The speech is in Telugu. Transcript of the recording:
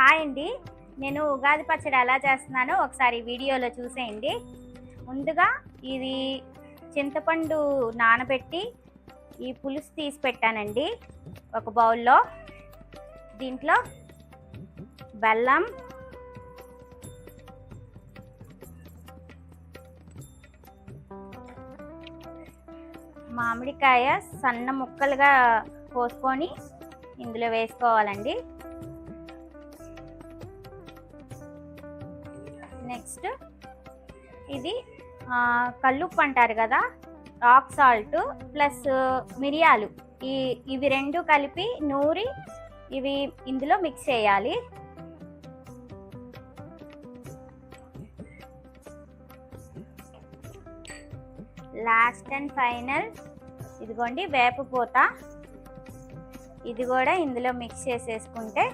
హాయ్ అండి. నేను ఉగాది పచ్చడి ఎలా చేస్తున్నానో ఒకసారి వీడియోలో చూసేయండి. ముందుగా ఇది చింతపండు నానబెట్టి ఈ పులుసు తీసి పెట్టానండి ఒక బౌల్లో. దీంట్లో బెల్లం, మామిడికాయ సన్న ముక్కలుగా కోసుకొని ఇందులో వేసుకోవాలండి. నెక్స్ట్ ఇది కల్లుప్పు అంటారు కదా, రాక్ సాల్ట్ ప్లస్ మిరియాలు, ఇవి రెండు కలిపి నూరి ఇవి ఇందులో మిక్స్ చేయాలి. లాస్ట్ అండ్ ఫైనల్ ఇదిగోండి వేపపూత, ఇది కూడా ఇందులో మిక్స్ చేసేసుకుంటే